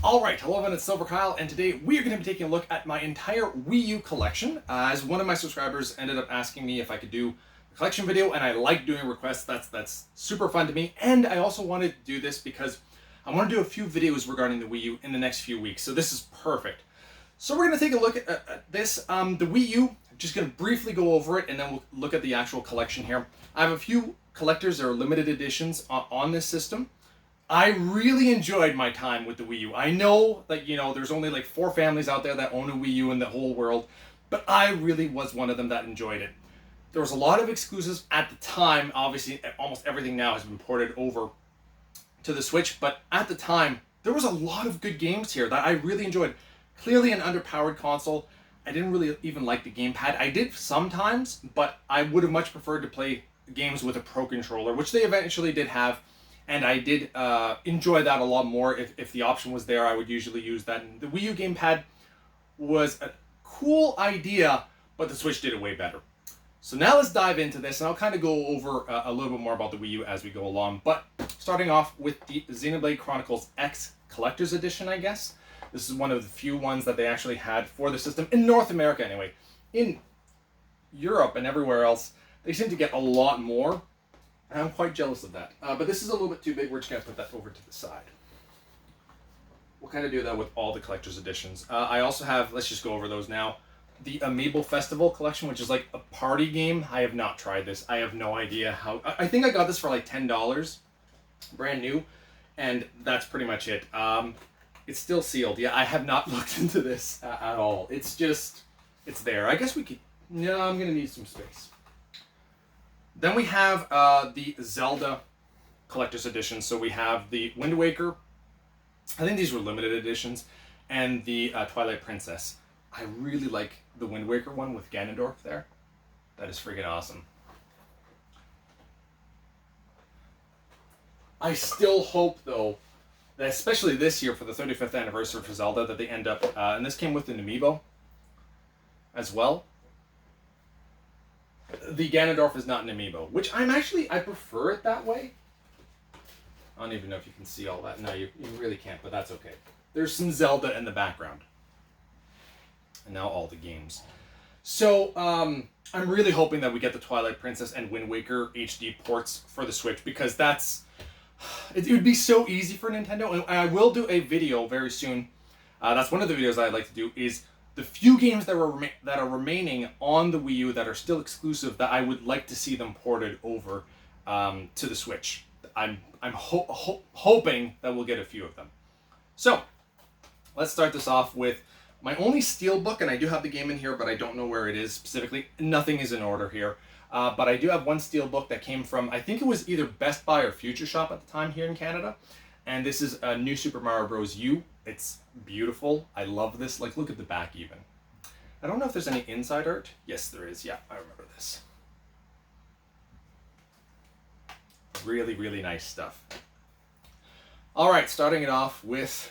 Alright, hello everyone, it's silverkyle, and today we are going to be taking a look at my entire Wii U collection. As one of my subscribers ended up asking me if I could do a collection video, and I like doing requests. That's super fun to me. And I also wanted to do this because I want to do a few videos regarding the Wii U in the next few weeks, so this is perfect. So we're going to take a look at this. The Wii U, just going to briefly go over it, and then we'll look at the actual collection here. I have a few collectors or limited editions on this system. I really enjoyed my time with the Wii U. I know that, there's only like 4 families out there that own a Wii U in the whole world, but I really was one of them that enjoyed it. There was a lot of exclusives at the time. Obviously, almost everything now has been ported over to the Switch, but at the time, there was a lot of good games here that I really enjoyed. Clearly an underpowered console. I didn't really even like the gamepad. I did sometimes, but I would have much preferred to play games with a Pro Controller, which they eventually did have. And I did enjoy that a lot more. If the option was there, I would usually use that. And the Wii U gamepad was a cool idea, but the Switch did it way better. So now let's dive into this, and I'll kind of go over a little bit more about the Wii U as we go along. But starting off with the Xenoblade Chronicles X Collector's Edition, I guess. This is one of the few ones that they actually had for the system, in North America anyway. In Europe and everywhere else, they seem to get a lot more. And I'm quite jealous of that. But this is a little bit too big. We're just going to put that over to the side. We'll kind of do that with all the collector's editions. I also have, let's just go over those now, the Amiibo Festival collection, which is like a party game. I have not tried this. I have no idea how. I think I got this for like $10, brand new, and that's pretty much it. It's still sealed. Yeah, I have not looked into this at all. It's just, it's there. I guess we could, no, I'm going to need some space. Then we have the Zelda Collector's Edition. So we have the Wind Waker. I think these were limited editions. And the Twilight Princess. I really like the Wind Waker one with Ganondorf there. That is freaking awesome. I still hope, though, that especially this year for the 35th anniversary for Zelda, that they end up, and this came with an Amiibo as well. The Ganondorf is not an Amiibo, which I prefer it that way. I don't even know if you can see all that. No, you really can't, but that's okay. There's some Zelda in the background. And now all the games. So, I'm really hoping that we get the Twilight Princess and Wind Waker HD ports for the Switch, because it would be so easy for Nintendo, and I will do a video very soon. That's one of the videos I'd like to do, is the few games that are remaining on the Wii U that are still exclusive that I would like to see them ported over to the Switch. I'm hoping that we'll get a few of them. So, let's start this off with my only Steelbook, and I do have the game in here, but I don't know where it is specifically. Nothing is in order here. But I do have one Steelbook that came from, I think it was either Best Buy or Future Shop at the time here in Canada. And this is a New Super Mario Bros. U. It's beautiful. I love this. Like, look at the back even. I don't know if there's any inside art. Yes, there is. Yeah, I remember this. Really, really nice stuff. All right, starting it off with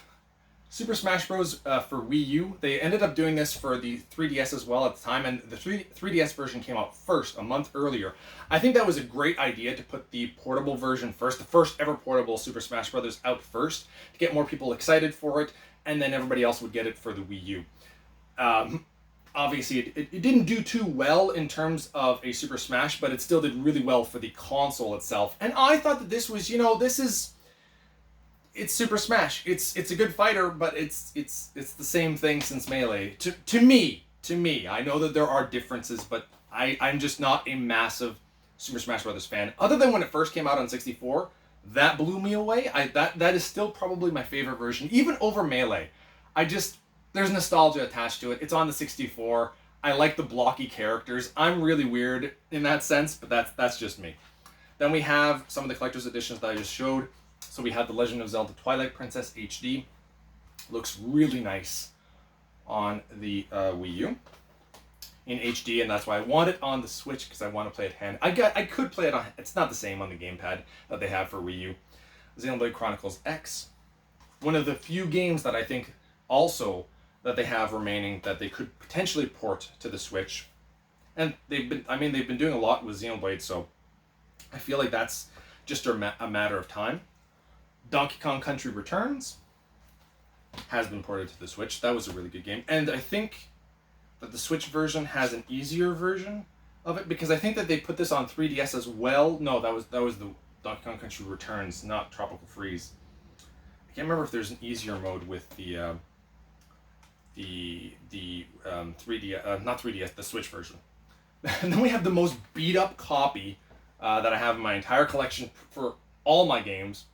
Super Smash Bros. For Wii U. They ended up doing this for the 3DS as well at the time, and the 3DS version came out first, a month earlier. I think that was a great idea to put the portable version first, the first ever portable Super Smash Bros. Out first, to get more people excited for it, and then everybody else would get it for the Wii U. Obviously, it didn't do too well in terms of a Super Smash, but it still did really well for the console itself. And I thought that this was, it's Super Smash. It's a good fighter, but it's the same thing since Melee. To me, I know that there are differences, but I'm just not a massive Super Smash Bros. Fan. Other than when it first came out on 64, that blew me away. That is still probably my favorite version, even over Melee. There's nostalgia attached to it. It's on the 64. I like the blocky characters. I'm really weird in that sense, but that's just me. Then we have some of the collector's editions that I just showed. So we have The Legend of Zelda Twilight Princess HD. Looks really nice on the Wii U in HD, and that's why I want it on the Switch, because I want to play it hand. I could play it on. It's not the same on the gamepad that they have for Wii U. Xenoblade Chronicles X. One of the few games that I think also that they have remaining that they could potentially port to the Switch. And they've been doing a lot with Xenoblade, so I feel like that's just a matter of time. Donkey Kong Country Returns. has been ported to the Switch. That was a really good game. And I think that the Switch version has an easier version of it, because I think that they put this on 3DS as well. No, that was the Donkey Kong Country Returns, not Tropical Freeze. I can't remember if there's an easier mode with the 3D, not 3DS, the Switch version. And then we have the most beat up copy that I have in my entire collection for all my games,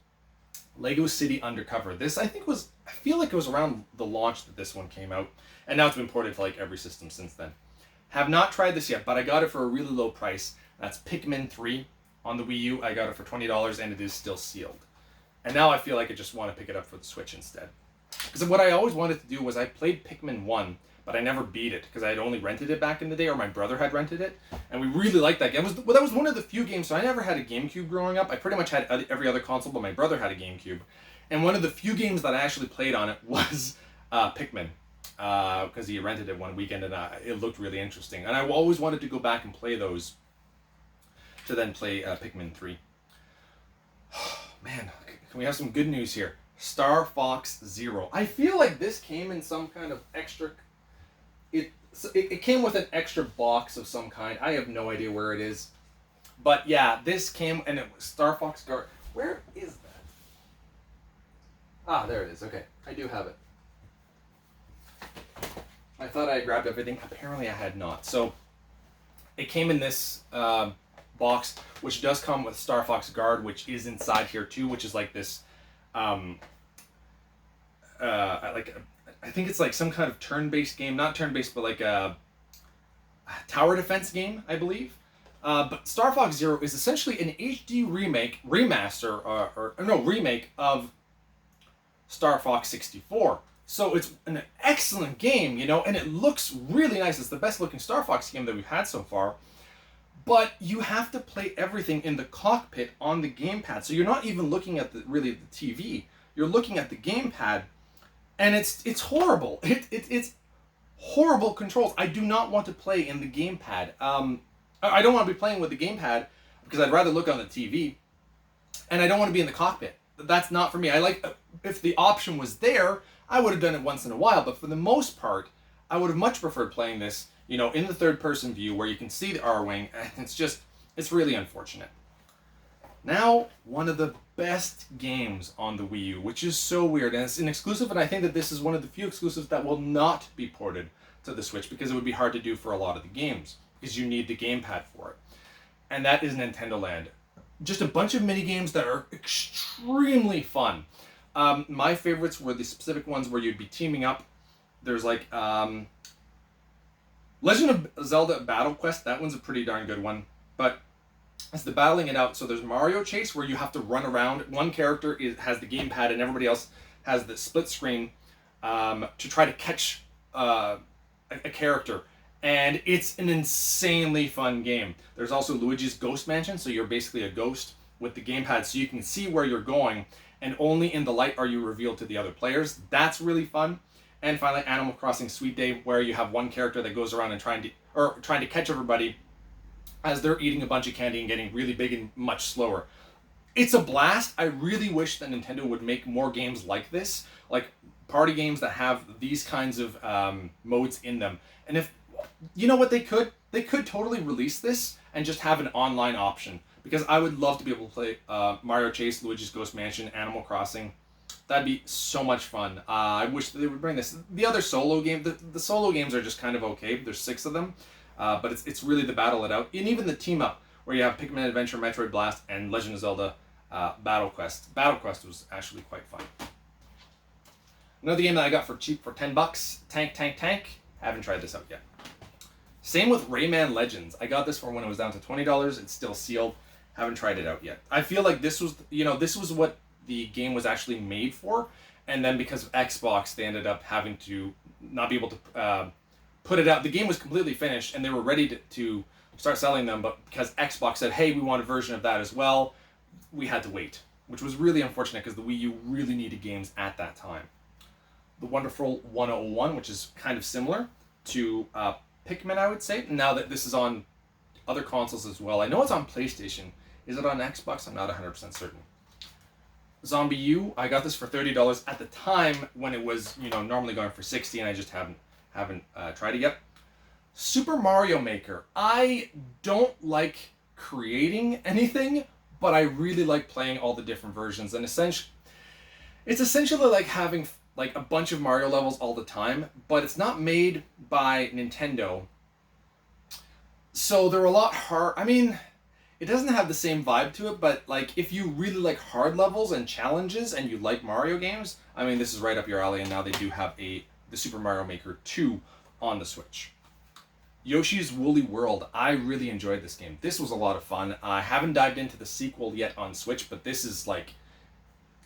Lego City Undercover. This I feel like it was around the launch that this one came out, and now it's been ported to like every system since then. Have not tried this yet, but I got it for a really low price. That's Pikmin 3 on the Wii U. I got it for $20 and it is still sealed. And now I feel like I just want to pick it up for the Switch instead. Because what I always wanted to do was I played Pikmin 1, but I never beat it because I had only rented it back in the day, or my brother had rented it, and we really liked that game. That was one of the few games, so I never had a GameCube growing up. I pretty much had every other console, but my brother had a GameCube. And one of the few games that I actually played on it was Pikmin. Because he rented it one weekend and it looked really interesting. And I always wanted to go back and play those to then play Pikmin 3. Man, can we have some good news here? Star Fox Zero. I feel like this came in some kind of extra... It came with an extra box of some kind. I have no idea where it is. But yeah, this came and it was Star Fox Guard. Where is that? Ah, there it is. Okay, I do have it. I thought I had grabbed everything. Apparently I had not. So it came in this box, which does come with Star Fox Guard, which is inside here too, which is like this, I think it's like some kind of turn-based game. Not turn-based, but like a tower defense game, I believe. But Star Fox Zero is essentially an HD remake of Star Fox 64. So it's an excellent game, you know, and it looks really nice. It's the best looking Star Fox game that we've had so far. But you have to play everything in the cockpit on the gamepad. So you're not even looking at the TV. You're looking at the gamepad, and it's horrible. It's horrible controls. I do not want to play in the gamepad. I don't want to be playing with the gamepad because I'd rather look on the TV, and I don't want to be in the cockpit. That's not for me. I like, if the option was there, I would have done it once in a while, but for the most part, I would have much preferred playing this, you know, in the third-person view where you can see the R-Wing, and it's really unfortunate. Now, one of the best games on the Wii U, which is so weird, and it's an exclusive, and I think that this is one of the few exclusives that will not be ported to the Switch because it would be hard to do for a lot of the games, because you need the gamepad for it. And that is Nintendo Land. Just a bunch of mini games that are extremely fun. My favorites were the specific ones where you'd be teaming up. There's like Legend of Zelda Battle Quest. That one's a pretty darn good one. But it's the battling it out. So there's Mario Chase where you have to run around. One character has the gamepad and everybody else has the split screen to try to catch a character. And it's an insanely fun game. There's also Luigi's Ghost Mansion. So you're basically a ghost with the gamepad so you can see where you're going. And only in the light are you revealed to the other players. That's really fun. And finally, Animal Crossing Sweet Day, where you have one character that goes around and trying to catch everybody as they're eating a bunch of candy and getting really big and much slower. It's a blast. I really wish that Nintendo would make more games like this, like party games that have these kinds of modes in them. And if you know what they could totally release this and just have an online option. Because I would love to be able to play Mario Chase, Luigi's Ghost Mansion, Animal Crossing. That'd be so much fun. I wish that they would bring this. The other solo game, the solo games are just kind of okay. There's 6 of them. But it's really the battle it out. And even the team up, where you have Pikmin Adventure, Metroid Blast, and Legend of Zelda Battle Quest. Battle Quest was actually quite fun. Another game that I got for cheap for $10, Tank. Haven't tried this out yet. Same with Rayman Legends. I got this for when it was down to $20. It's still sealed. Haven't tried it out yet. I feel like this was what the game was actually made for, and then because of Xbox, they ended up having to not be able to put it out. The game was completely finished, and they were ready to start selling them, but because Xbox said, hey, we want a version of that as well, we had to wait, which was really unfortunate because the Wii U really needed games at that time. The Wonderful 101, which is kind of similar to Pikmin, I would say, now that this is on other consoles as well. I know it's on PlayStation. Is it on Xbox? I'm not 100% certain. Zombie U. I got this for $30 at the time when it was, normally going for 60, and I just haven't tried it yet. Super Mario Maker. I don't like creating anything, but I really like playing all the different versions. And it's essentially like having like a bunch of Mario levels all the time, but it's not made by Nintendo. So they're a lot hard. I mean, it doesn't have the same vibe to it, but like if you really like hard levels and challenges and you like Mario games, I mean, this is right up your alley. And now they do have the Super Mario Maker 2 on the Switch. Yoshi's Woolly World. I really enjoyed this game. This was a lot of fun. I haven't dived into the sequel yet on Switch, but this is like,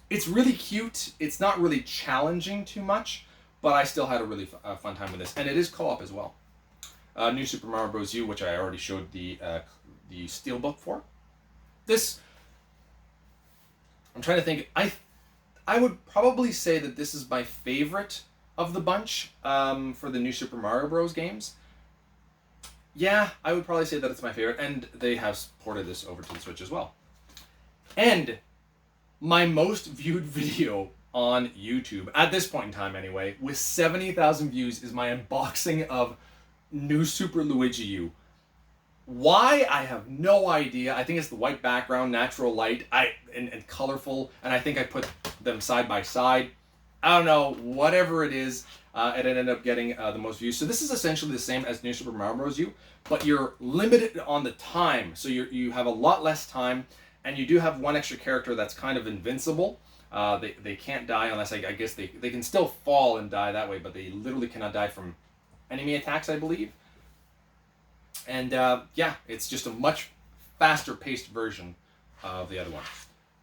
it's really cute. It's not really challenging too much, but I still had a really fun time with this. And it is co-op as well. New Super Mario Bros. U, which I already showed the steelbook for. This, I'm trying to think. I would probably say that this is my favorite of the bunch for the new Super Mario Bros. Games. Yeah, I would probably say that it's my favorite, and they have ported this over to the Switch as well. And my most viewed video on YouTube, at this point in time anyway, with 70,000 views, is my unboxing of New Super Luigi U. Why? I have no idea. I think it's the white background, natural light, and colorful, and I think I put them side by side. I don't know, whatever it is, it ended up getting the most views. So this is essentially the same as New Super Mario Bros. U, but you're limited on the time. So you have a lot less time, and you do have one extra character that's kind of invincible. They can't die unless, I guess they can still fall and die that way, but they literally cannot die from enemy attacks, I believe. And yeah, it's just a much faster paced version of the other one.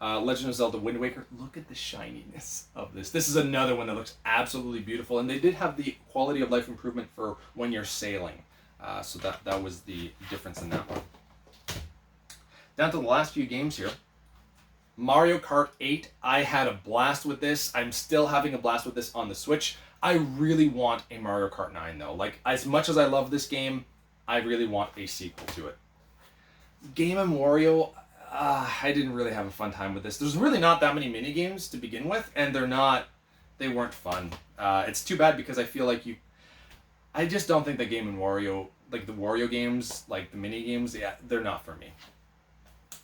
Legend of Zelda Wind Waker. Look at the shininess of this. This is another one that looks absolutely beautiful. And they did have the quality of life improvement for when you're sailing. So that was the difference in that one. Down to the last few games here. Mario Kart 8. I had a blast with this. I'm still having a blast with this on the Switch. I really want a Mario Kart 9 though. Like, as much as I love this game, I really want a sequel to it. Game & Wario. I didn't really have a fun time with this. There's really not that many mini games to begin with, and they weren't fun. It's too bad because I feel like I just don't think that Game & Wario, like the Wario games, like the mini games, yeah, they're not for me.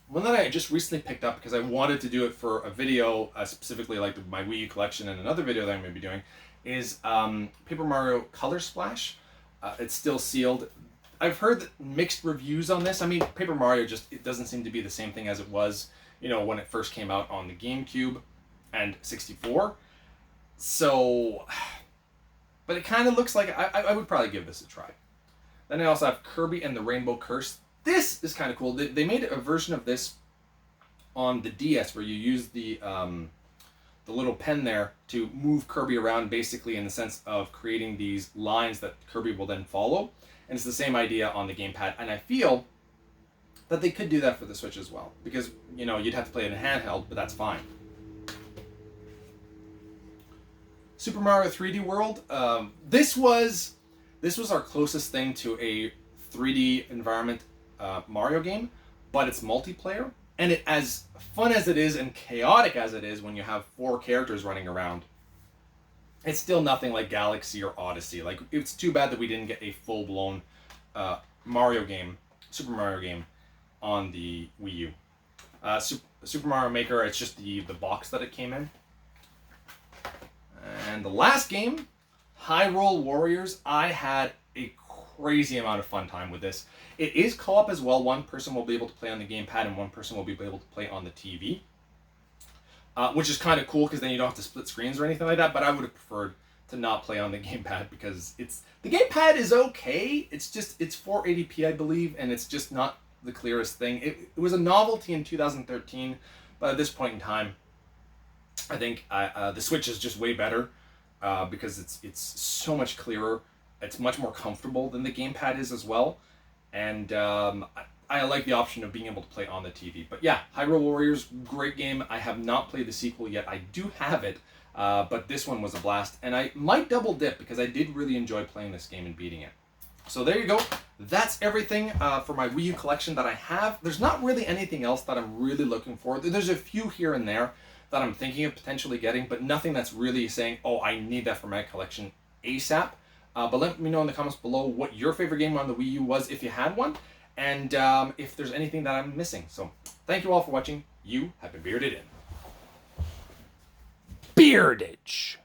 One that I just recently picked up because I wanted to do it for a video, specifically like my Wii U Collection and another video that I'm going to be doing, is Paper Mario Color Splash. It's still sealed. I've heard mixed reviews on this. I mean, Paper Mario it doesn't seem to be the same thing as it was, when it first came out on the GameCube and 64. So, but it kind of looks like I would probably give this a try. Then I also have Kirby and the Rainbow Curse. This is kind of cool. They made a version of this on the DS where you use the little pen there to move Kirby around, basically in the sense of creating these lines that Kirby will then follow. And it's the same idea on the gamepad. And I feel that they could do that for the Switch as well. Because, you'd have to play it in handheld, but that's fine. Super Mario 3D World. This was our closest thing to a 3D environment Mario game, but it's multiplayer. And as fun as it is and chaotic as it is when you have 4 characters running around, it's still nothing like Galaxy or Odyssey. Like, it's too bad that we didn't get a full-blown Mario game, Super Mario game, on the Wii U. Super Mario Maker, it's just the box that it came in. And the last game, Hyrule Warriors. I had a crazy amount of fun time with this. It is co-op as well. One person will be able to play on the gamepad and one person will be able to play on the TV. Which is kind of cool because then you don't have to split screens or anything like that, but I would have preferred to not play on the gamepad because the gamepad is okay. It's 480p, I believe, and it's just not the clearest thing. It was a novelty in 2013, but at this point in time, I think the Switch is just way better because it's so much clearer. It's much more comfortable than the gamepad is as well, and I like the option of being able to play on the TV. But yeah, Hyrule Warriors, great game. I have not played the sequel yet. I do have it, but this one was a blast. And I might double dip because I did really enjoy playing this game and beating it. So there you go. That's everything for my Wii U collection that I have. There's not really anything else that I'm really looking for. There's a few here and there that I'm thinking of potentially getting, but nothing that's really saying, oh, I need that for my collection ASAP. But let me know in the comments below what your favorite game on the Wii U was if you had one, and if there's anything that I'm missing. So thank you all for watching. You have been bearded in. Beardage.